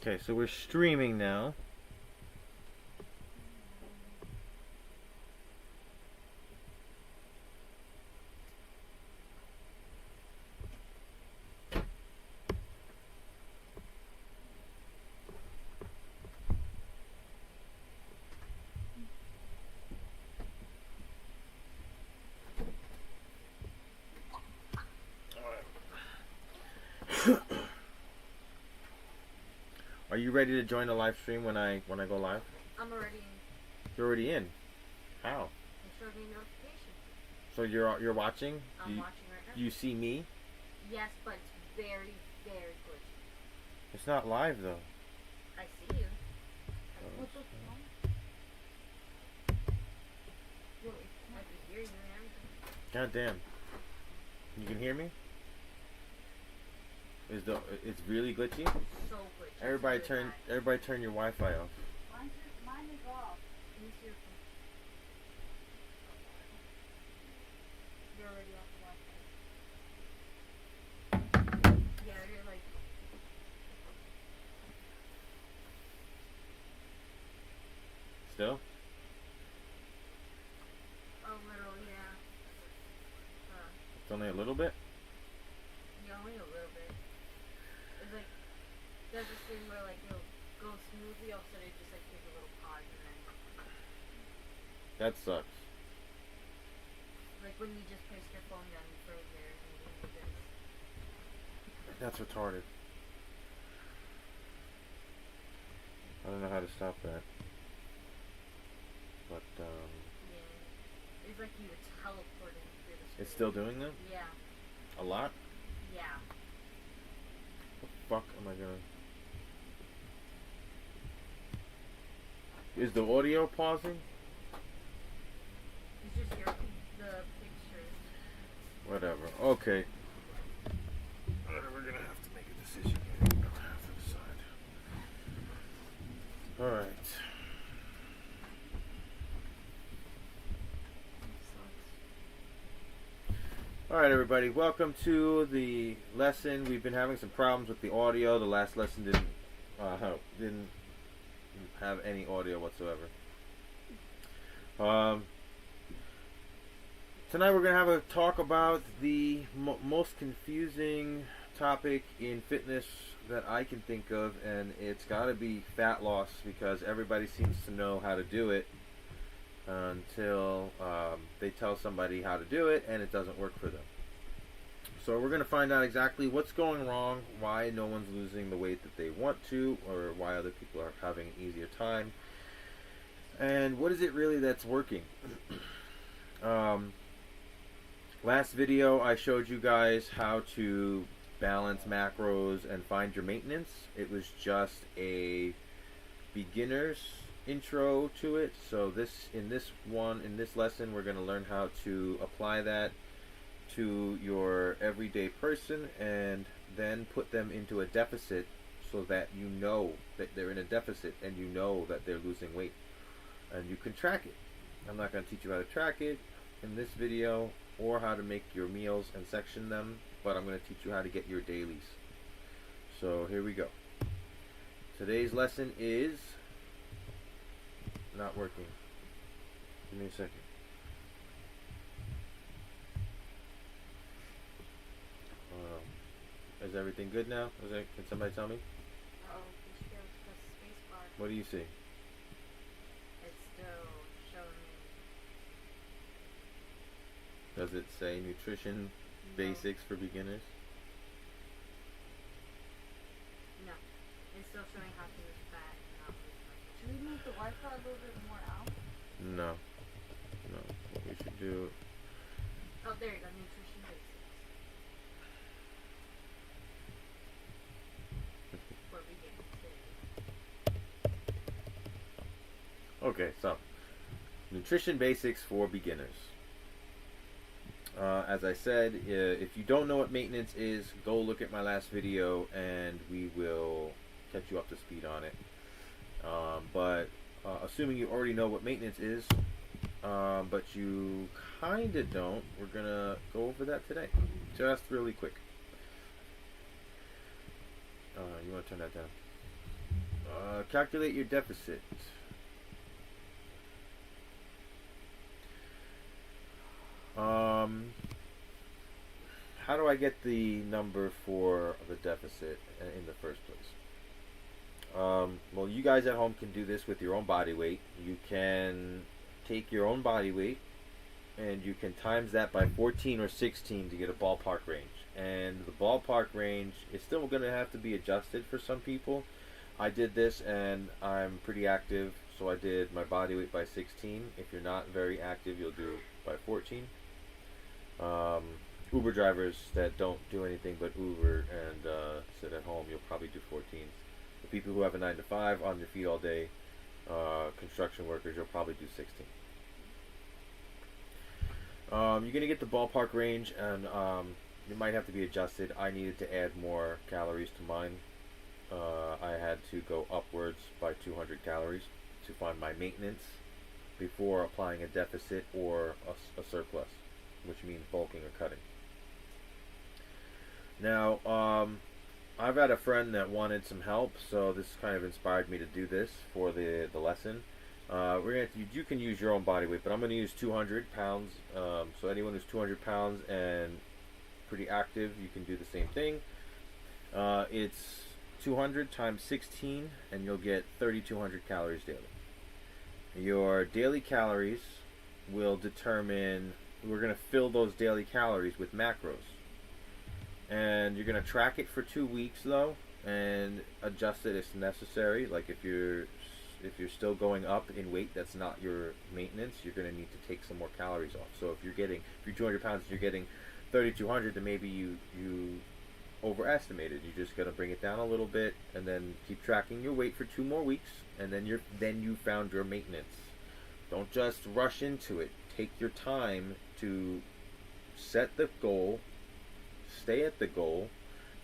Okay, so we're streaming now. Are you ready to join the live stream when I go live? I'm already in. You're already in. How? It showed me a notification. So you're watching? I'm watching right now. You see me? Yes, but it's very, very glitchy. It's not live though. I see you. What's up, Mom? Yo, it I can't. can hear you and everything. God damn. You can hear me? It's really glitchy? So glitchy. Everybody It's really turn your Wi-Fi off. Mine is off. bad. Let me see your phone. You're already off the Wi-Fi. Yeah, you're like. Still? A little, yeah. It's only a little bit? Yeah, only a little bit. It's like, there's this thing where like it'll go smoothly, all of a sudden it just like takes a little pause and then, That sucks. like when you just placed your phone down, you froze there and you did this. That's retarded. I don't know how to stop that. But Yeah. It's like you were teleporting through the screen. it's still doing that? Yeah. A lot? Yeah. What the fuck am I gonna... Is the audio pausing? It's just the pictures. Whatever. Okay. We're gonna have to make a decision here. I'm gonna have to decide. Alright. Alright everybody, welcome to the lesson. We've been having some problems with the audio. The last lesson didn't have any audio whatsoever. Tonight we're going to have a talk about the most confusing topic in fitness that I can think of, and it's got to be fat loss, because everybody seems to know how to do it until they tell somebody how to do it and it doesn't work for them. So we're going to find out exactly what's going wrong, why no one's losing the weight that they want to, or why other people are having an easier time, and what is it really that's working. Last video I showed you guys how to balance macros and find your maintenance. It was just a beginner's intro to it. So in this lesson we're going to learn how to apply that to your everyday person and then put them into a deficit, so that you know that they're in a deficit and you know that they're losing weight, and you can track it. I'm not going to teach you how to track it in this video or how to make your meals and section them, but I'm going to teach you how to get your dailies. So here we go. Today's lesson is not working. Give me a second. Is everything good now? Can somebody tell me? Oh, you should be able to press space bar. What do you see? It's still showing me. Does it say nutrition basics for beginners? No. It's still showing how to lose fat and not lose muscle. Should we move the Wi-Fi a little bit more out? No. No. What we should do... Oh, there you go. Nutrition basics. For beginners. Okay, so nutrition basics for beginners. As I said, if you don't know what maintenance is, go look at my last video and we will catch you up to speed on it. But assuming you already know what maintenance is, but you kind of don't, we're going to go over that today. Just really quick. You want to turn that down? Calculate your deficit. How do I get the number for the deficit in the first place? Well, you guys at home can do this with your own body weight. You can take your own body weight and you can times that by 14 or 16 to get a ballpark range. And the ballpark range is still going to have to be adjusted for some people. I did this and I'm pretty active, so I did my body weight by 16. If you're not very active, you'll do by 14. Uber drivers that don't do anything but Uber and sit at home, you'll probably do 14s. The people who have a 9 to 5 on their feet all day, construction workers, you'll probably do 16. You're going to get the ballpark range, and it might have to be adjusted. I needed to add more calories to mine. I had to go upwards by 200 calories to find my maintenance before applying a deficit or a surplus, which means bulking or cutting. Now, I've had a friend that wanted some help, so this kind of inspired me to do this for the lesson. You can use your own body weight, but I'm going to use 200 pounds. So anyone who's 200 pounds and pretty active, you can do the same thing. It's 200 times 16, and you'll get 3,200 calories daily. Your daily calories will determine, we're going to fill those daily calories with macros. And you're going to track it for 2 weeks though, and adjust it if necessary. Like if you're still going up in weight, that's not your maintenance, you're going to need to take some more calories off. So if you're 200 pounds and you're getting 3,200, then maybe you overestimated. You're just going to bring it down a little bit, and then keep tracking your weight for 2 more weeks, and then you found your maintenance. Don't just rush into it. Take your time to set the goal, stay at the goal,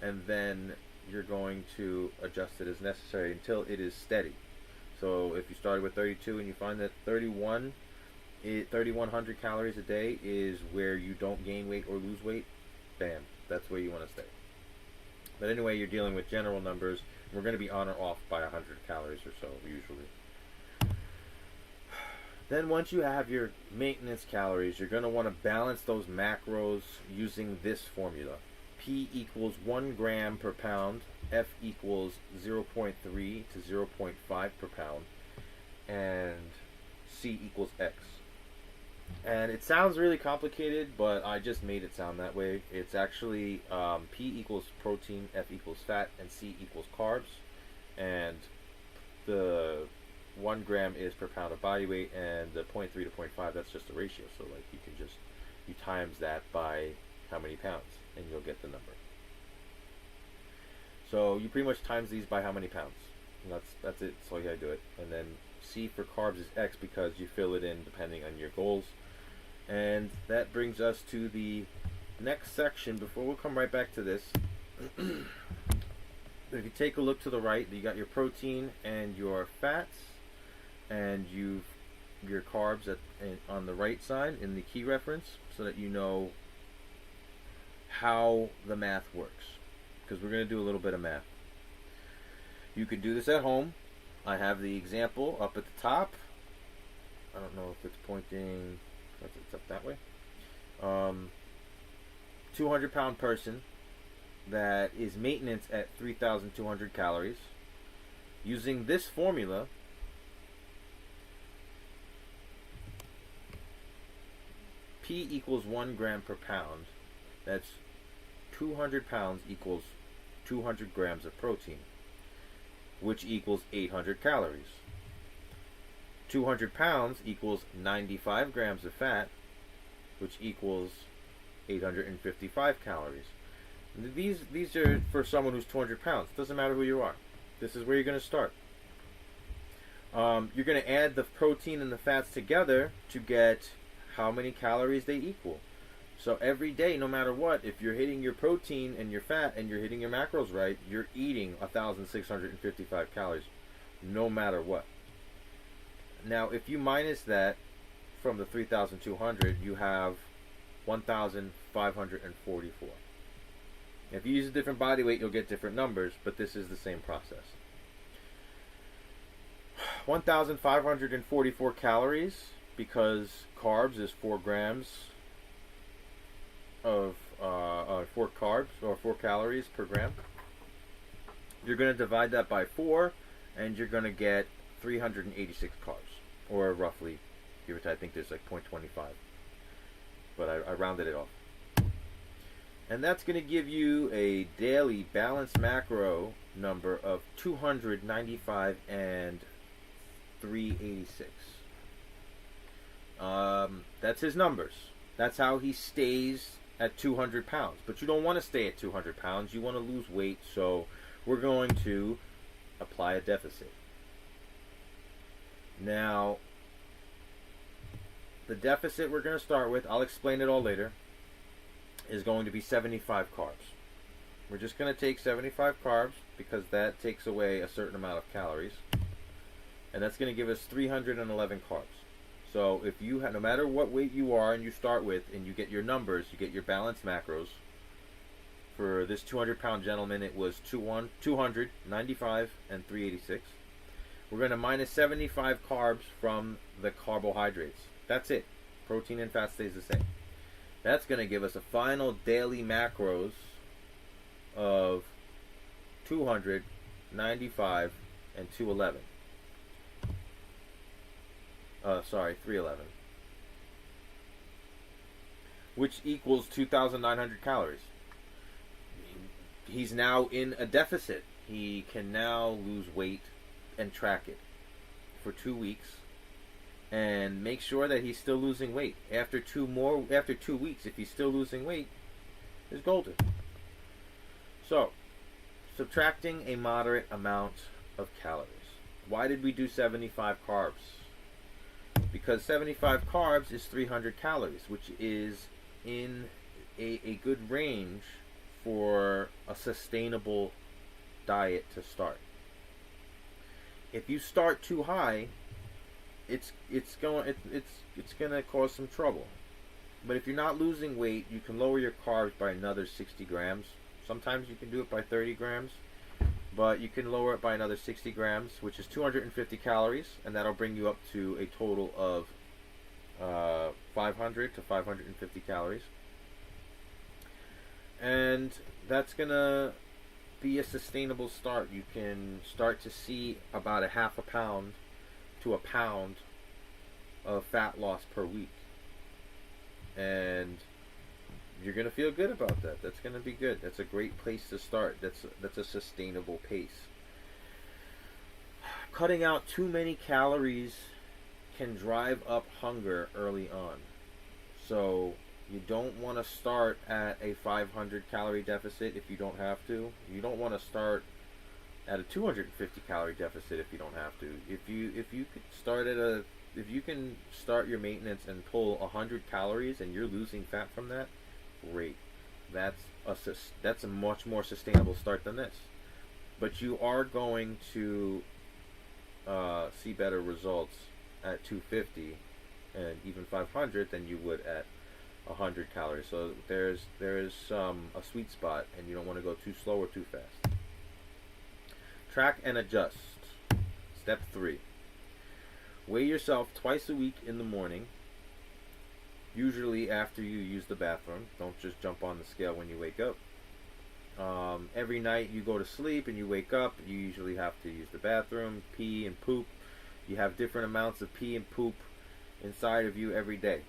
and then you're going to adjust it as necessary until it is steady. So if you started with 32 and you find that 3,100 calories a day is where you don't gain weight or lose weight, bam, that's where you want to stay. But anyway, you're dealing with general numbers. We're going to be on or off by 100 calories or so usually. Then once you have your maintenance calories, you're going to want to balance those macros using this formula. P equals 1 gram per pound, F equals 0.3 to 0.5 per pound, and C equals X. And it sounds really complicated, but I just made it sound that way. It's actually P equals protein, F equals fat, and C equals carbs. And the 1 gram is per pound of body weight, and the 0.3 to 0.5, that's just a ratio. So like you times that by how many pounds, and you'll get the number. So you pretty much times these by how many pounds. And that's it. That's all you gotta do it. And then C for carbs is X because you fill it in depending on your goals. And that brings us to the next section. Before we'll come right back to this. If you take a look to the right, you got your protein and your fats, and your carbs on the right side in the key reference, so that you know how the math works, because we're going to do a little bit of math. You could do this at home. I have the example up at the top. I don't know if it's pointing, it's up that way. 200 pound person that is maintenance at 3,200 calories. Using this formula, P equals 1 gram per pound. That's 200 pounds equals 200 grams of protein, which equals 800 calories. 200 pounds equals 95 grams of fat, which equals 855 calories. These are for someone who's 200 pounds. Doesn't matter who you are. This is where you're going to start. You're going to add the protein and the fats together to get how many calories they equal. So every day, no matter what, if you're hitting your protein and your fat and you're hitting your macros right, you're eating 1,655 calories, no matter what. Now, if you minus that from the 3,200, you have 1,544. If you use a different body weight, you'll get different numbers, but this is the same process. 1,544 calories, because carbs is 4 grams of 4 carbs, or 4 calories per gram. You're going to divide that by 4, and you're going to get 386 carbs, or roughly, give or take, I think there's like 0.25, but I rounded it off. And that's going to give you a daily balanced macro number of 295 and 386. That's his numbers. That's how he stays at 200 pounds. But you don't want to stay at 200 pounds. You want to lose weight, so we're going to apply a deficit. Now, the deficit we're going to start with, I'll explain it all later, is going to be 75 carbs. We're just going to take 75 carbs because that takes away a certain amount of calories. And that's going to give us 311 carbs. So if you have, no matter what weight you are and you start with, and you get your numbers, you get your balanced macros. For this 200-pound gentleman, it was 200, 95, and 386. We're going to minus 75 carbs from the carbohydrates. That's it. Protein and fat stays the same. That's going to give us a final daily macros of 200, 95, and 211. 311. Which equals 2,900 calories. He's now in a deficit. He can now lose weight and track it for 2 weeks and make sure that he's still losing weight. After 2 weeks, if he's still losing weight, is golden. So, subtracting a moderate amount of calories. Why did we do 75 carbs? Because 75 carbs is 300 calories, which is in a good range for a sustainable diet to start. If you start too high, it's gonna cause some trouble. But if you're not losing weight, you can lower your carbs by another 60 grams. Sometimes you can do it by 30 grams, but you can lower it by another 60 grams, which is 250 calories, and that'll bring you up to a total of 500 to 550 calories. And that's gonna be a sustainable start. You can start to see about a half a pound to a pound of fat loss per week, and you're gonna feel good about that. That's gonna be good. That's a great place to start. That's a sustainable pace. Cutting out too many calories can drive up hunger early on, so you don't want to start at a 500 calorie deficit if you don't have to. You don't want to start at a 250 calorie deficit if you don't have to. If you can start your maintenance and pull 100 calories and you're losing fat from that, great. That's a much more sustainable start than this. But you are going to see better results at 250 and even 500 than you would at 100 calories. So there is a sweet spot, and you don't want to go too slow or too fast. Track and adjust. Step 3. Weigh yourself twice a week in the morning, usually after you use the bathroom. Don't just jump on the scale when you wake up. Every night you go to sleep and you wake up, you usually have to use the bathroom, pee and poop. You have different amounts of pee and poop inside of you every day.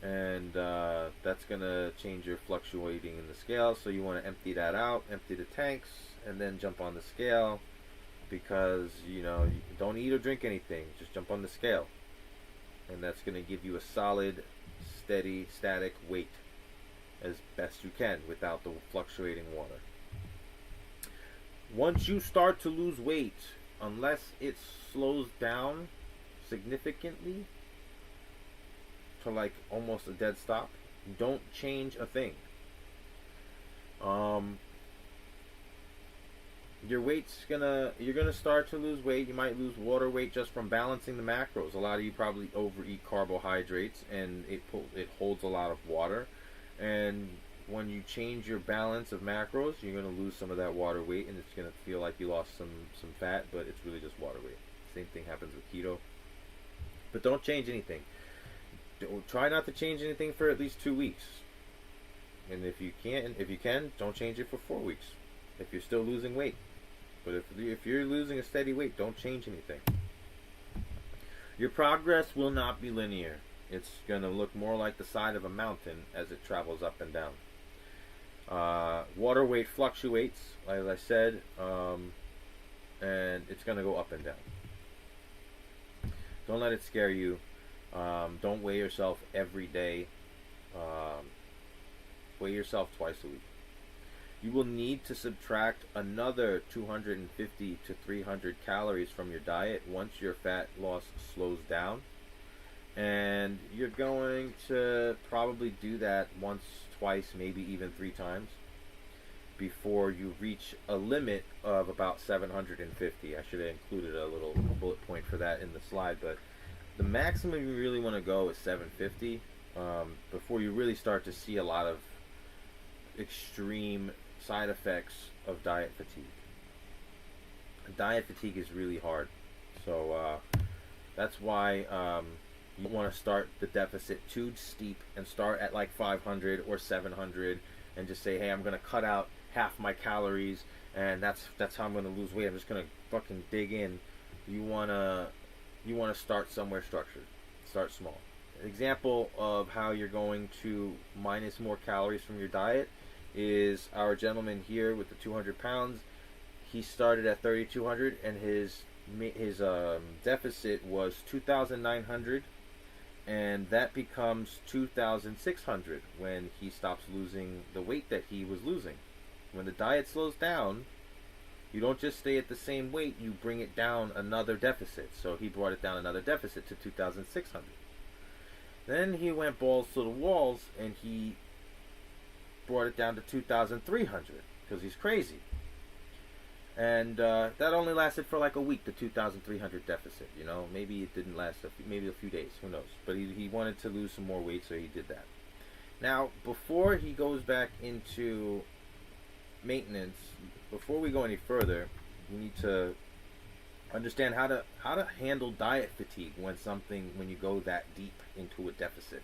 And that's going to change your fluctuating in the scale, so you want to empty that out, empty the tanks, and then jump on the scale, because you don't eat or drink anything, just jump on the scale, and that's going to give you a solid, steady, static weight as best you can without the fluctuating water. Once you start to lose weight, unless it slows down significantly to like almost a dead stop, don't change a thing. You're gonna start to lose weight. You might lose water weight just from balancing the macros. A lot of you probably overeat carbohydrates, and it holds a lot of water, and when you change your balance of macros, you're going to lose some of that water weight, and it's going to feel like you lost some fat, but it's really just water weight. Same thing happens with keto. But don't change anything. Try not to change anything for at least 2 weeks. And if you can, don't change it for 4 weeks. If you're still losing weight. But if you're losing a steady weight, don't change anything. Your progress will not be linear. It's going to look more like the side of a mountain as it travels up and down. Water weight fluctuates, as I said, and it's going to go up and down. Don't let it scare you. Don't weigh yourself every day. Weigh yourself twice a week. You will need to subtract another 250 to 300 calories from your diet once your fat loss slows down. And you're going to probably do that once, twice, maybe even 3 times before you reach a limit of about 750. I should have included a little bullet point for that in the slide, but the maximum you really want to go is 750 before you really start to see a lot of extreme side effects of diet fatigue. Diet fatigue is really hard, so that's why you want to start the deficit too steep and start at like 500 or 700 and just say, hey, I'm going to cut out half my calories and that's how I'm going to lose weight. I'm just going to fucking dig in. You want to start somewhere structured. Start small. An example of how you're going to minus more calories from your diet is our gentleman here with the 200 pounds. He started at 3,200 and his deficit was 2,900, and that becomes 2,600 when he stops losing the weight that he was losing. When the diet slows down, you don't just stay at the same weight, you bring it down another deficit. So he brought it down another deficit to 2,600. Then he went balls to the walls and he brought it down to 2,300 because he's crazy. And that only lasted for like a week, the 2,300 deficit. You know, maybe it didn't last maybe a few days, who knows. But he wanted to lose some more weight, so he did that. Now, before he goes back into maintenance, before we go any further, you need to understand how to handle diet fatigue when you go that deep into a deficit,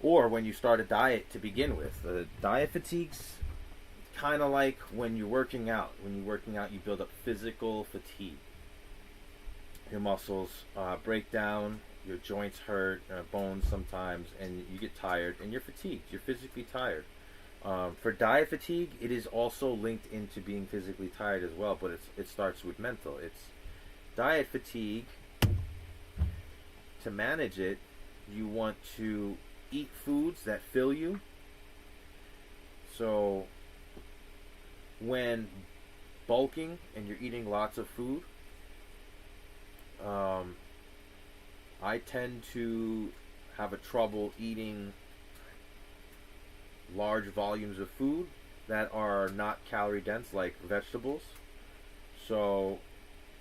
or when you start a diet to begin with. Diet fatigue's kind of like when you're working out. When you're working out, you build up physical fatigue. Your muscles break down, your joints hurt, bones sometimes, and you get tired, and you're fatigued. You're physically tired. For diet fatigue, it is also linked into being physically tired as well, but it starts with mental. It's diet fatigue. To manage it, you want to eat foods that fill you. So when bulking and you're eating lots of food, I tend to have a trouble eating large volumes of food that are not calorie dense, like vegetables. So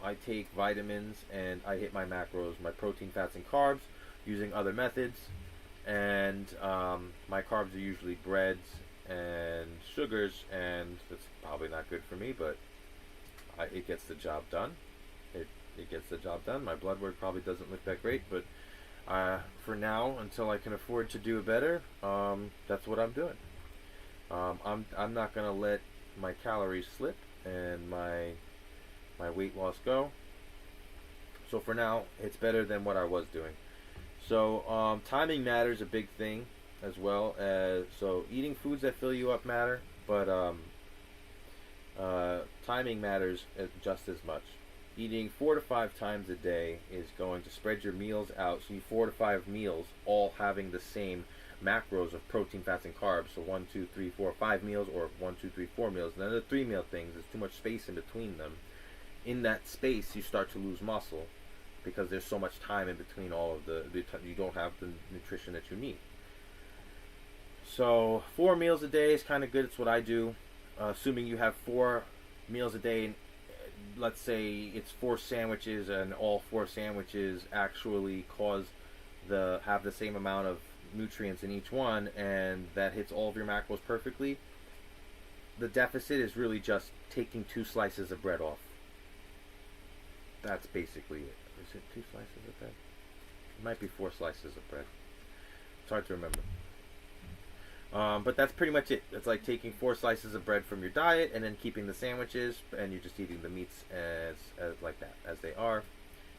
I take vitamins and I hit my macros, my protein, fats, and carbs using other methods. And my carbs are usually breads and sugars, and it's probably not good for me, but it gets the job done. It gets the job done. My blood work probably doesn't look that great, but for now, until I can afford to do it better, that's what I'm doing. I'm not gonna let my calories slip and my weight loss go. So for now, it's better than what I was doing. So timing matters a big thing as well. So eating foods that fill you up matter, but timing matters just as much. Eating 4 to 5 times a day is going to spread your meals out, so you 4 to 5 meals all having the same macros of protein, fats, and carbs. So 1, 2, 3, 4, 5 meals, or 1, 2, 3, 4 meals. And then the 3 meal things, there's too much space in between them. In that space, you start to lose muscle because there's so much time in between all of you don't have the nutrition that you need. So 4 meals a day is kind of good. It's what I do. Assuming you have 4 meals a day, let's say it's 4 sandwiches, and all 4 sandwiches actually have the same amount of nutrients in each one, and that hits all of your macros perfectly, the deficit is really just taking 2 slices of bread off. That's basically it. Is it 2 slices of bread? It might be 4 slices of bread. It's hard to remember. But that's pretty much it. It's like taking 4 slices of bread from your diet and then keeping the sandwiches, and you're just eating the meats as like that, as they are.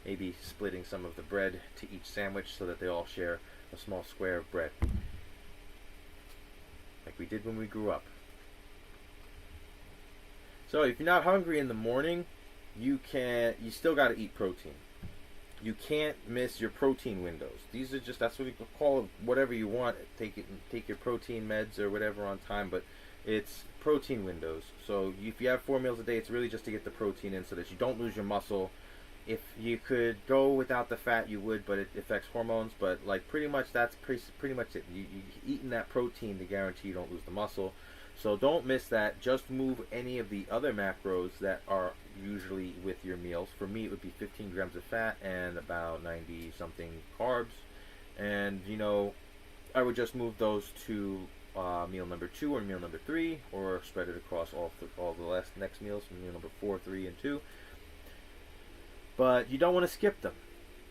Maybe splitting some of the bread to each sandwich so that they all share a small square of bread. Like we did when we grew up. So if you're not hungry in the morning, you still got to eat protein. You can't miss your protein windows. These are just, that's what you call it, whatever you want. Take your protein meds or whatever on time, but it's protein windows. So if you have 4 meals a day, it's really just to get the protein in so that you don't lose your muscle. If you could go without the fat, you would, but it affects hormones. But like pretty much that's pretty much it. You eating that protein to guarantee you don't lose the muscle. So don't miss that. Just move any of the other macros that are usually with your meals. For me, it would be 15 grams of fat and about 90 something carbs. And I would just move those to meal number 2 or meal number 3, or spread it across all the next meals from meal number 4, 3, and 2. But you don't want to skip them.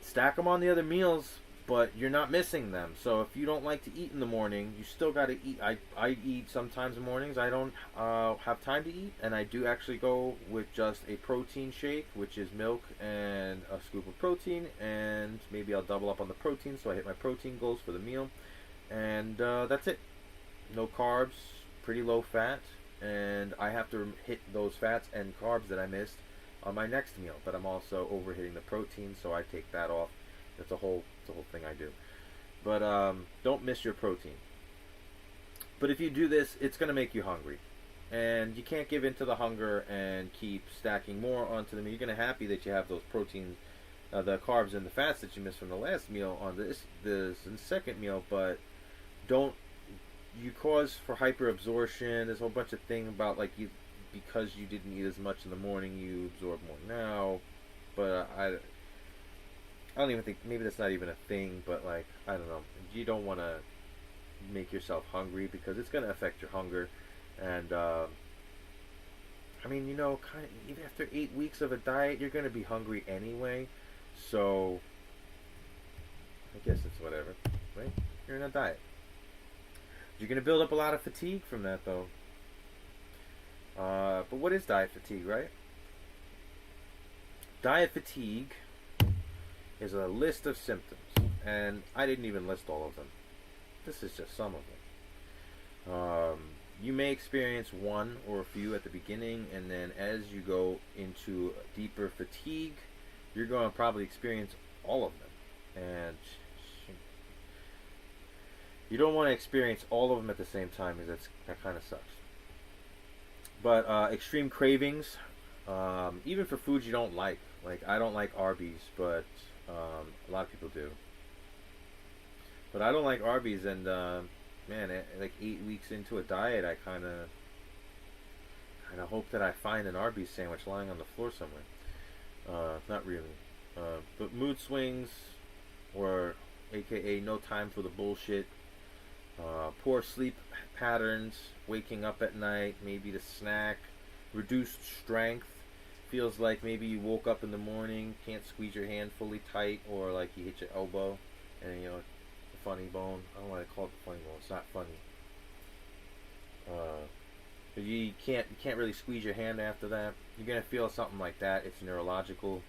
Stack them on the other meals, but you're not missing them. So if you don't like to eat in the morning, you still got to eat. I eat sometimes in the mornings. I don't have time to eat, and I do actually go with just a protein shake, which is milk and a scoop of protein, and maybe I'll double up on the protein so I hit my protein goals for the meal. And that's it. No carbs, pretty low fat, and I have to hit those fats and carbs that I missed on my next meal, but I'm also overhitting the protein, so I take that off. That's the whole thing I do. But don't miss your protein. But if you do this, it's going to make you hungry, and you can't give in to the hunger and keep stacking more onto the meal. You're going to be happy that you have those proteins, the carbs and the fats that you missed from the last meal on this second meal, but don't. You cause for hyperabsorption. There's a whole bunch of things about because you didn't eat as much in the morning, you absorb more now. But I don't even think, maybe that's not even a thing, but I don't know. You don't want to make yourself hungry because it's going to affect your hunger. And kind of even after 8 weeks of a diet, you're going to be hungry anyway. So I guess it's whatever, right? You're in a diet. You're going to build up a lot of fatigue from that, though. But what is diet fatigue, right? Diet fatigue is a list of symptoms, and I didn't even list all of them. This is just some of them. You may experience one or a few at the beginning, and then as you go into deeper fatigue, you're going to probably experience all of them. And you don't want to experience all of them at the same time, because that kind of sucks. But extreme cravings, even for foods you don't like. I don't like Arby's, but a lot of people do. But I don't like Arby's, and man, 8 weeks into a diet, I kind of hope that I find an Arby's sandwich lying on the floor somewhere. Not really. But mood swings, or AKA no time for the bullshit. Poor sleep patterns, waking up at night, maybe to snack, reduced strength, feels like maybe you woke up in the morning, can't squeeze your hand fully tight, or you hit your elbow, and the funny bone. I don't want to call it the funny bone. It's not funny. But you can't really squeeze your hand after that. You're gonna feel something like that. It's neurological.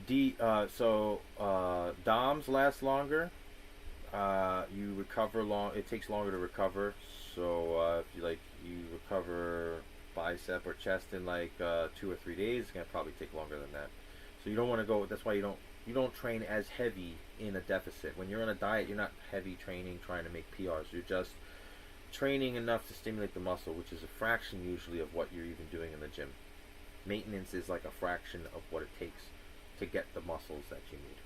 DOMS last longer. You recover long. It takes longer to recover. So if you recover bicep or chest in 2 or 3 days, it's gonna probably take longer than that. So you don't want to go. That's why you don't train as heavy in a deficit. When you're on a diet, you're not heavy training trying to make PRs. You're just training enough to stimulate the muscle, which is a fraction usually of what you're even doing in the gym. Maintenance is like a fraction of what it takes to get the muscles that you need,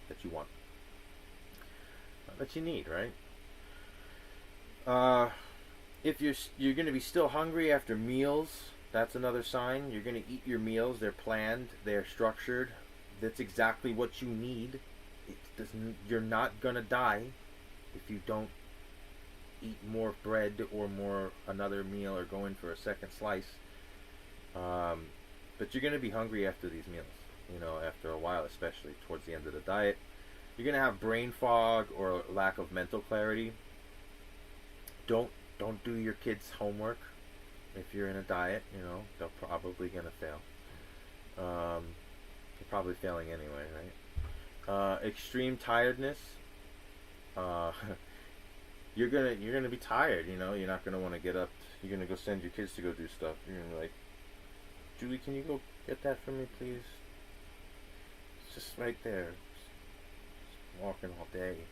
that you want. That you need, right? If you're going to be still hungry after meals, that's another sign. You're going to eat your meals. They're planned. They're structured. That's exactly what you need. you're not gonna die if you don't eat more bread or more another meal or go in for a second slice. But you're gonna be hungry after these meals. You know, after a while, especially towards the end of the diet, you're gonna have brain fog or lack of mental clarity. Don't do your kids' homework if you're in a diet. You know, they're probably gonna fail. They're probably failing anyway, right? Extreme tiredness. You're gonna be tired. You know, you're not gonna want to get up. You're gonna go send your kids to go do stuff. You're gonna be like, Julie, can you go get that for me, please? It's just right there. Just walking all day.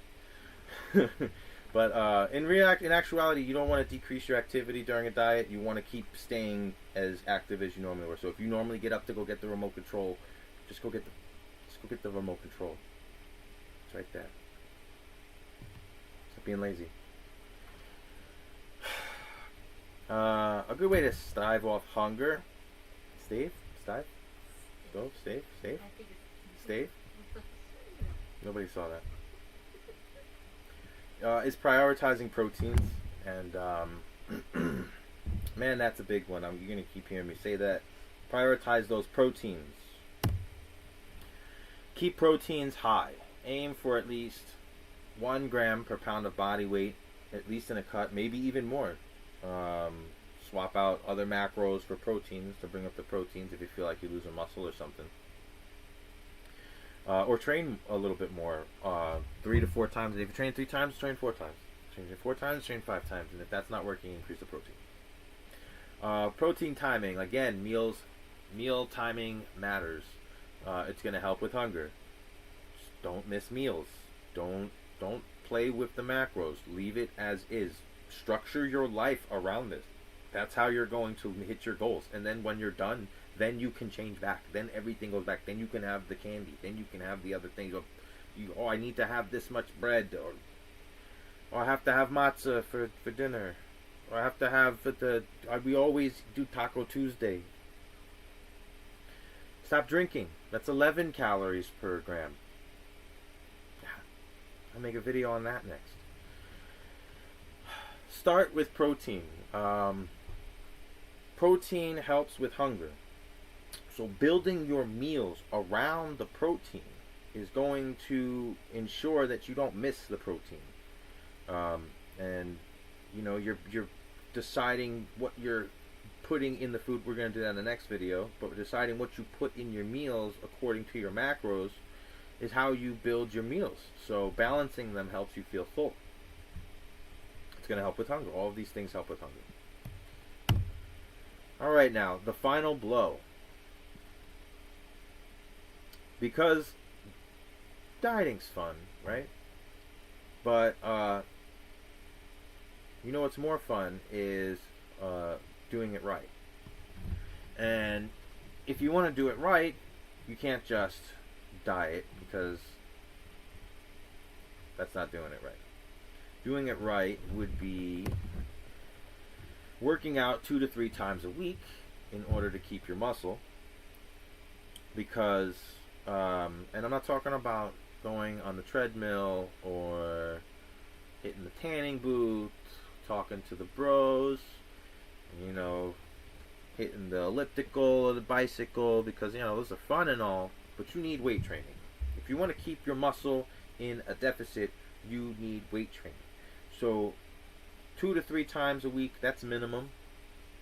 But in actuality, you don't want to decrease your activity during a diet. You want to keep staying as active as you normally were. So if you normally get up to go get the remote control, just go get the remote control. It's right there. Stop being lazy. A good way to stave off hunger. Stave? Go, stave? I think Stave? Nobody saw that. Is prioritizing proteins. And, man, that's a big one. You're going to keep hearing me say that. Prioritize those proteins. Keep proteins high. Aim for at least 1 gram per pound of body weight, at least in a cut, maybe even more. Swap out other macros for proteins to bring up the proteins if you feel like you're losing muscle or something. Or train a little bit more, 3 to 4 times. If you train 3 times, train 4 times. Train 4 times, train 5 times. And if that's not working, increase the protein. Protein timing. Again, meal timing matters. It's going to help with hunger. Just don't miss meals. Don't play with the macros. Leave it as is. Structure your life around this. That's how you're going to hit your goals. And then when you're done, then you can change back. Then everything goes back. Then you can have the candy. Then you can have the other things. Oh, I need to have this much bread. Or I have to have matzah for dinner. Or I have to have we always do Taco Tuesday. Stop drinking. That's 11 calories per gram. I'll make a video on that next. Start with protein. Protein helps with hunger. So building your meals around the protein is going to ensure that you don't miss the protein. And you know, you're deciding what you're putting in the food. We're going to do that in the next video. But deciding what you put in your meals according to your macros is how you build your meals. So balancing them helps you feel full. It's going to help with hunger. All of these things help with hunger. All right, now the final blow. Because dieting's fun, right? But you know what's more fun is doing it right. And if you want to do it right, you can't just diet, because that's not doing it right. Doing it right would be working out 2 to 3 times a week in order to keep your muscle. Because, and I'm not talking about going on the treadmill or hitting the tanning booth, talking to the bros, you know, hitting the elliptical or the bicycle, because, you know, those are fun and all, but you need weight training. If you want to keep your muscle in a deficit, you need weight training. So 2 to 3 times a week, that's minimum.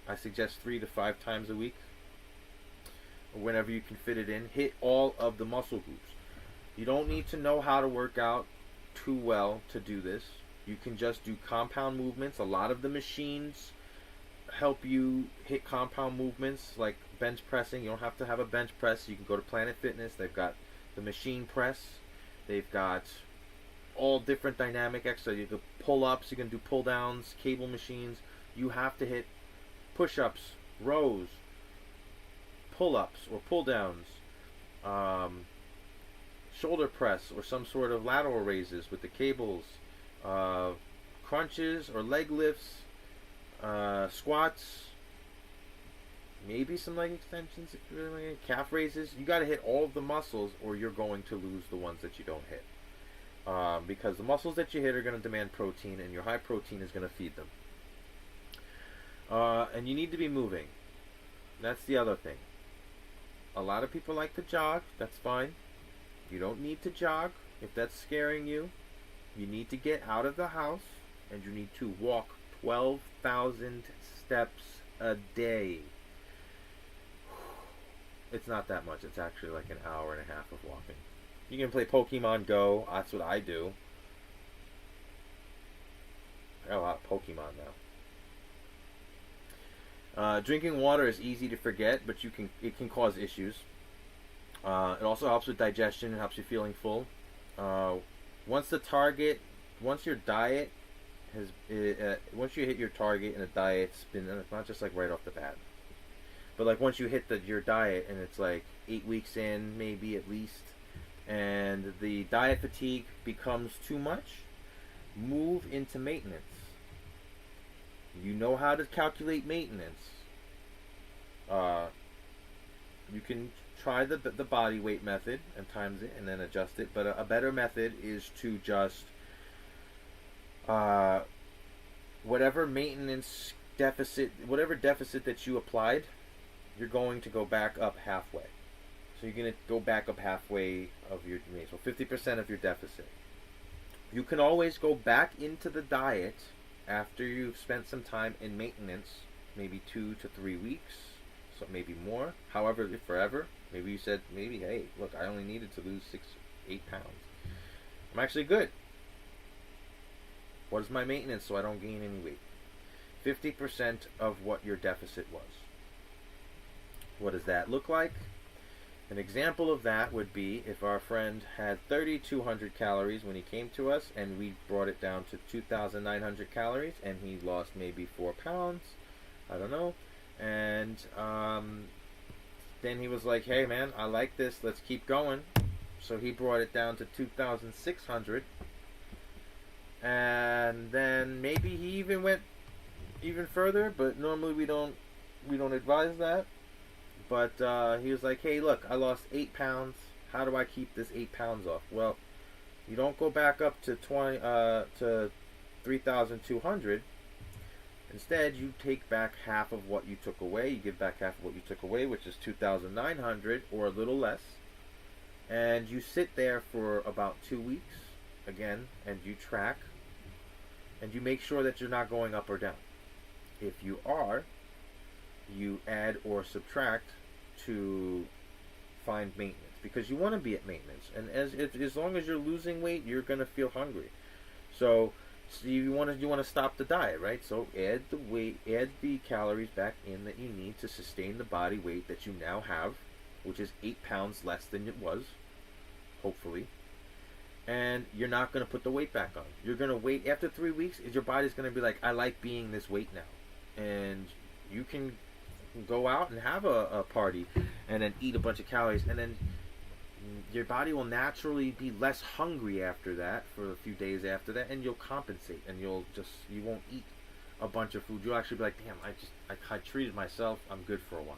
I suggest 3 to 5 times a week, or whenever you can fit it in. Hit all of the muscle groups. You don't need to know how to work out too well to do this. You can just do compound movements. A lot of the machines help you hit compound movements, like bench pressing. You don't have to have a bench press. You can go to Planet Fitness. They've got the machine press. They've got all different dynamic exercises. You can pull-ups. You can do pull-downs, cable machines. You have to hit push-ups, rows, pull-ups or pull-downs, shoulder press or some sort of lateral raises with the cables, crunches or leg lifts, squats, maybe some leg extensions, calf raises. You got to hit all of the muscles, or you're going to lose the ones that you don't hit. because the muscles that you hit are going to demand protein, and your high protein is going to feed them. And you need to be moving. That's the other thing. A lot of people like to jog. That's fine. You don't need to jog if that's scaring you. You need to get out of the house, and you need to walk 12,000 steps a day. It's not that much. It's actually like an hour and a half of walking. You can play Pokemon Go. That's what I do. I got a lot of Pokemon now. Drinking water is easy to forget, but it can cause issues. It also helps with digestion. It helps you feeling full. Once your diet once you hit your target in a diet, it's not just like right off the bat, but like once you hit your diet and it's like 8 weeks in, maybe at least, and the diet fatigue becomes too much, move into maintenance. You know how to calculate maintenance. You can try the body weight method and times it and then adjust it, but a better method is to just whatever maintenance deficit, whatever deficit that you applied, you're going to go back up halfway. So you're going to go back up halfway of your, so 50% of your deficit. You can always go back into the diet after you've spent some time in maintenance, maybe 2 to 3 weeks, so maybe more. However, if forever, maybe you said, hey, look, I only needed to lose 6-8 pounds. I'm actually good. What is my maintenance so I don't gain any weight? 50% of what your deficit was. What does that look like? An example of that would be if our friend had 3,200 calories when he came to us, and we brought it down to 2,900 calories, and he lost maybe 4 pounds. I don't know. And then he was like, hey man, I like this, let's keep going. So he brought it down to 2,600. And then maybe he even went even further, but normally we don't advise that. But he was like, hey, look, I lost 8 pounds. How do I keep this 8 pounds off? Well, you don't go back up to 3,200. Instead, you take back half of what you took away. You give back half of what you took away, which is 2,900 or a little less. And you sit there for about 2 weeks, again, and you track. And you make sure that you're not going up or down. If you are, you add or subtract to find maintenance, because you want to be at maintenance, and as long as you're losing weight, you're going to feel hungry. So you want to stop the diet, right? So add the calories back in that you need to sustain the body weight that you now have, which is 8 pounds less than it was, hopefully. And you're not going to put the weight back on. You're going to wait after 3 weeks. Your body's going to be like, I like being this weight now, and you can go out and have a party and then eat a bunch of calories, and then your body will naturally be less hungry after that for a few days after that, and you'll compensate, and you won't eat a bunch of food. You'll actually be like, damn, I treated myself, I'm good for a while,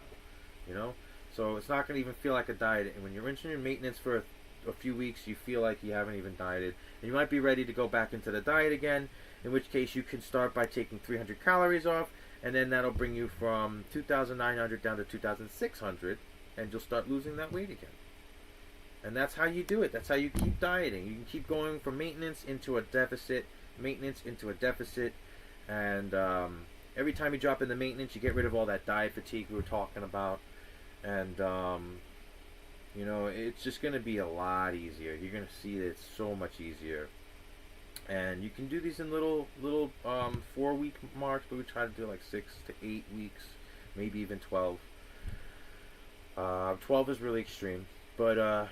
you know? So it's not going to even feel like a diet, and when you're entering your maintenance for a few weeks, you feel like you haven't even dieted, and you might be ready to go back into the diet again, in which case you can start by taking 300 calories off, and then that'll bring you from 2,900 down to 2,600, and you'll start losing that weight again. And that's how you do it. That's how you keep dieting. You can keep going from maintenance into a deficit, and every time you drop into maintenance, you get rid of all that diet fatigue we were talking about, and you know, it's just going to be a lot easier. You're going to see that it's so much easier. And you can do these in little 4-week marks, but we try to do like 6 to 8 weeks, maybe even 12. 12 is really extreme, but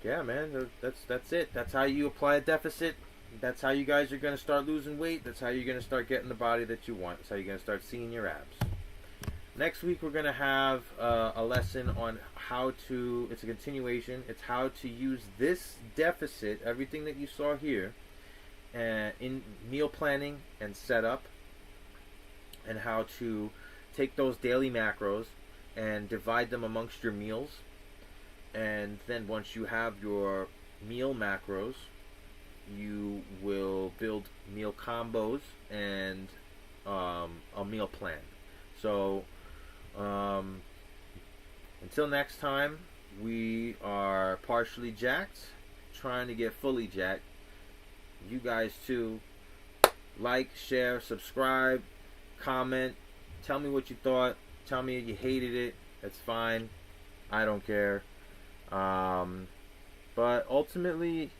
yeah, man, that's it. That's how you apply a deficit. That's how you guys are going to start losing weight. That's how you're going to start getting the body that you want. That's how you're going to start seeing your abs. Next week we're going to have a lesson on how to, it's a continuation, it's how to use this deficit, everything that you saw here, in meal planning and setup, and how to take those daily macros and divide them amongst your meals. And then once you have your meal macros, you will build meal combos and a meal plan. So until next time, we are partially jacked, trying to get fully jacked. You guys too. Like, share, subscribe, comment. Tell me what you thought. Tell me you hated it. That's fine. I don't care. But ultimately,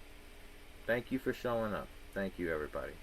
thank you for showing up. Thank you, everybody.